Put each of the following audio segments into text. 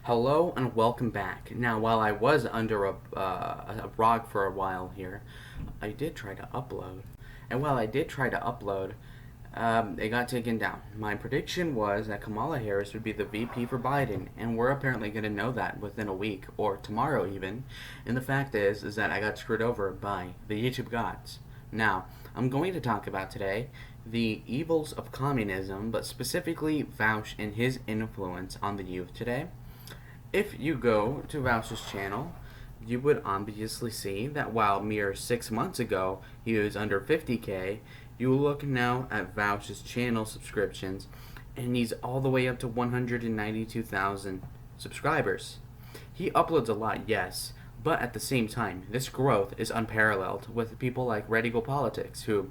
Hello and welcome back. Now, while I was under a rock for a while here, I did try to upload. And while I did try to upload, it got taken down. My prediction was that Kamala Harris would be the VP for Biden, and we're apparently going to know that within a week or tomorrow even. And the fact is that I got screwed over by the YouTube gods. Now, I'm going to talk about today the evils of communism, but specifically Vaush and his influence on the youth today. If you go to Vaush's channel, you would obviously see that while mere 6 months ago he was under 50K, you look now at Vaush's channel subscriptions and he's all the way up to 192,000 subscribers. He uploads a lot, yes, but at the same time, this growth is unparalleled with people like Red Eagle Politics, who,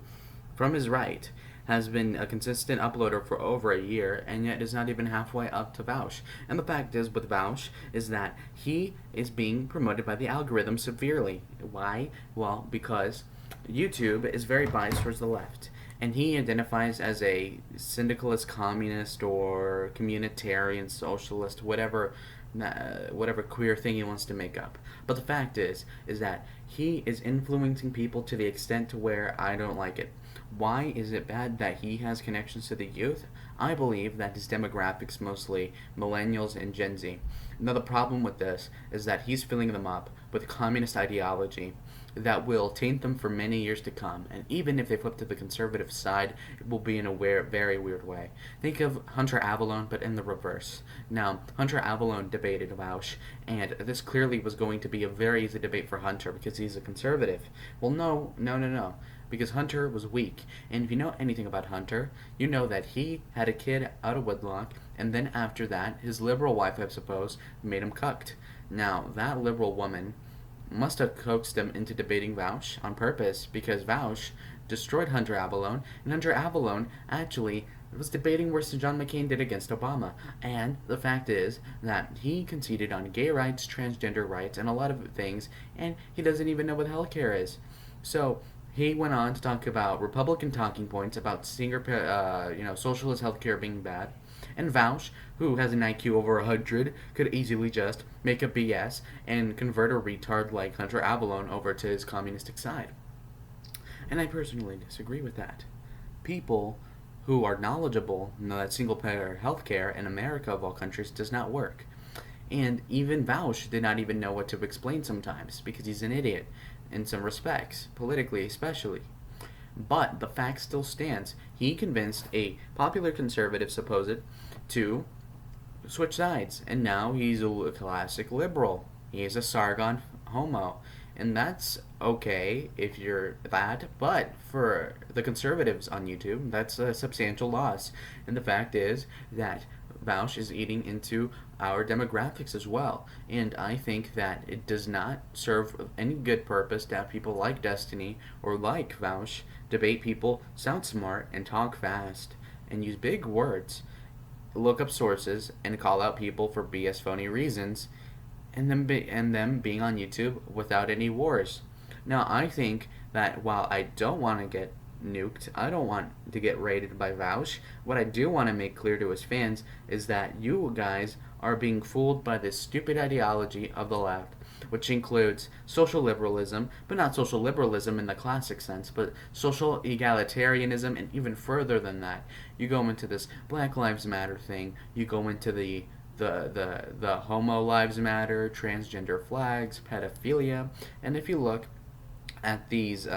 from his right, has been a consistent uploader for over a year and yet is not even halfway up to Vaush. And the fact is with Vaush is that he is being promoted by the algorithm severely. Why? Well, because YouTube is very biased towards the left. And he identifies as a syndicalist communist or communitarian socialist, whatever queer thing he wants to make up. But the fact is that he is influencing people to the extent to where I don't like it. Why is it bad that he has connections to the youth? I believe that his demographics mostly millennials and Gen Z. Now the problem with this is that he's filling them up with communist ideology that will taint them for many years to come. And even if they flip to the conservative side, it will be in a very weird way. Think of Hunter Avallone, but in the reverse. Now, Hunter Avallone debated Vaush, and this clearly was going to be a very easy debate for Hunter because he's a conservative. Well, no. Because Hunter was weak. And if you know anything about Hunter, you know that he had a kid out of wedlock, and then after that, his liberal wife, I suppose, made him cucked. Now, that liberal woman must have coaxed him into debating Vaush on purpose because Vaush destroyed Hunter Avallone, and Hunter Avallone actually was debating worse than John McCain did against Obama. And the fact is that he conceded on gay rights, transgender rights, and a lot of things, and he doesn't even know what healthcare is. So he went on to talk about Republican talking points about socialist healthcare being bad. And Vaush, who has an IQ over 100, could easily just make a BS and convert a retard like Hunter Avallone over to his communistic side. And I personally disagree with that. People who are knowledgeable know that single-payer healthcare in America, of all countries, does not work. And even Vaush did not even know what to explain sometimes because he's an idiot in some respects, politically especially. But the fact still stands. He convinced a popular conservative, supposed, to switch sides, and now he's a classic liberal. He's a Sargon homo, and that's okay if you're that, but for the conservatives on YouTube, that's a substantial loss. And the fact is that Vaush is eating into our demographics as well. And I think that it does not serve any good purpose to have people like Destiny or like Vaush debate people, sound smart, and talk fast, and use big words, look up sources, and call out people for BS phony reasons, and them being on YouTube without any wars. Now, I think that while I don't want to get nuked, I don't want to get raided by Vaush, what I do want to make clear to his fans is that you guys are being fooled by this stupid ideology of the left, which includes social liberalism, but not social liberalism in the classic sense, but social egalitarianism, and even further than that. You go into this Black Lives Matter thing, you go into the homo lives matter, transgender flags, pedophilia, and if you look at these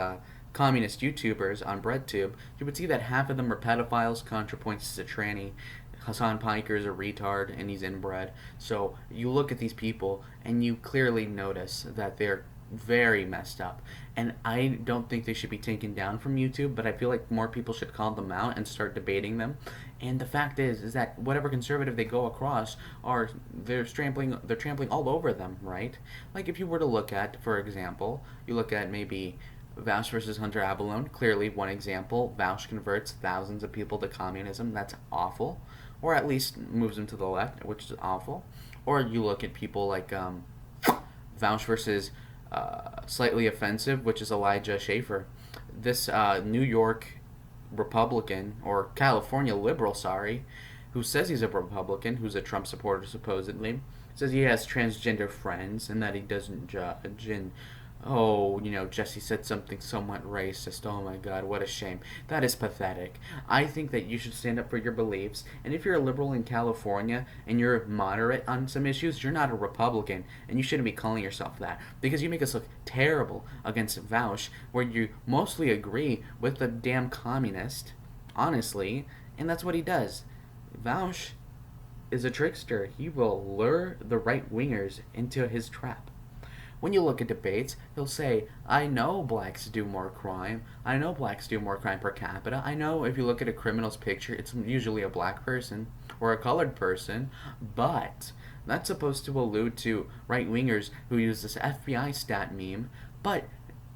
communist YouTubers on BreadTube, you would see that half of them are pedophiles. ContraPoints is a tranny. Hassan Piker is a retard and he's inbred. So you look at these people and you clearly notice that they're very messed up. And I don't think they should be taken down from YouTube, but I feel like more people should call them out and start debating them. And the fact is that whatever conservative they go across they're trampling all over them, right? Like if you were to look at, for example, you look at maybe Vaush versus Hunter Avallone, clearly one example. Vaush converts thousands of people to communism. That's awful. Or at least moves them to the left, which is awful. Or you look at people like Vaush versus Slightly Offensive, which is Elijah Schaffer. This New York Republican, or California liberal, sorry, who says he's a Republican, who's a Trump supporter supposedly, says he has transgender friends and that he doesn't judge, and oh, Jesse said something somewhat racist. Oh my god, what a shame. That is pathetic. I think that you should stand up for your beliefs, and if you're a liberal in California and you're moderate on some issues, you're not a Republican, and you shouldn't be calling yourself that, because you make us look terrible against Vaush, where you mostly agree with the damn communist, honestly, and that's what he does. Vaush is a trickster. He will lure the right-wingers into his trap. When you look at debates, he'll say, I know blacks do more crime. I know blacks do more crime per capita. I know if you look at a criminal's picture, it's usually a black person or a colored person. But that's supposed to allude to right-wingers who use this FBI stat meme. But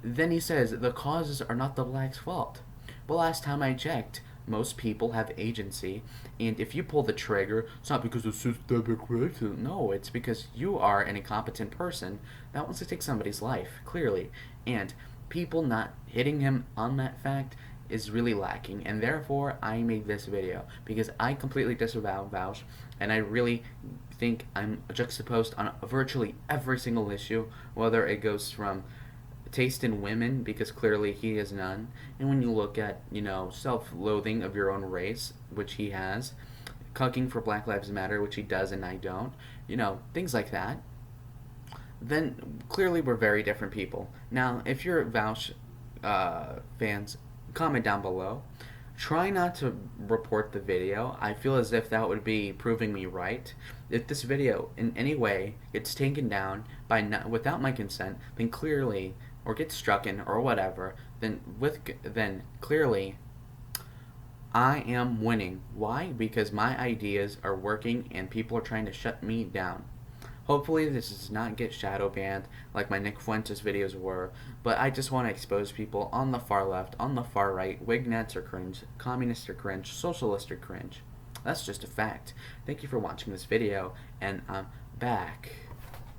then he says the causes are not the blacks' fault. Well, last time I checked, most people have agency, and if you pull the trigger, it's not because of systemic racism. No, it's because you are an incompetent person that wants to take somebody's life, clearly. And people not hitting him on that fact is really lacking, and therefore I made this video, because I completely disavow Vaush, and I really think I'm juxtaposed on virtually every single issue, whether it goes from taste in women, because clearly he has none, and when you look at self-loathing of your own race, which he has, cucking for Black Lives Matter, which he does and I don't, things like that, then clearly we're very different people. Now, if you're Vaush fans, comment down below. Try not to report the video. I feel as if that would be proving me right. If this video in any way gets taken down without my consent, then clearly, or gets strucken or whatever, then clearly I am winning. Why? Because my ideas are working and people are trying to shut me down. Hopefully this does not get shadow banned like my Nick Fuentes videos were, but I just want to expose people on the far left, on the far right. Wignets are cringe, communists are cringe, socialists are cringe. That's just a fact. Thank you for watching this video, and I'm back.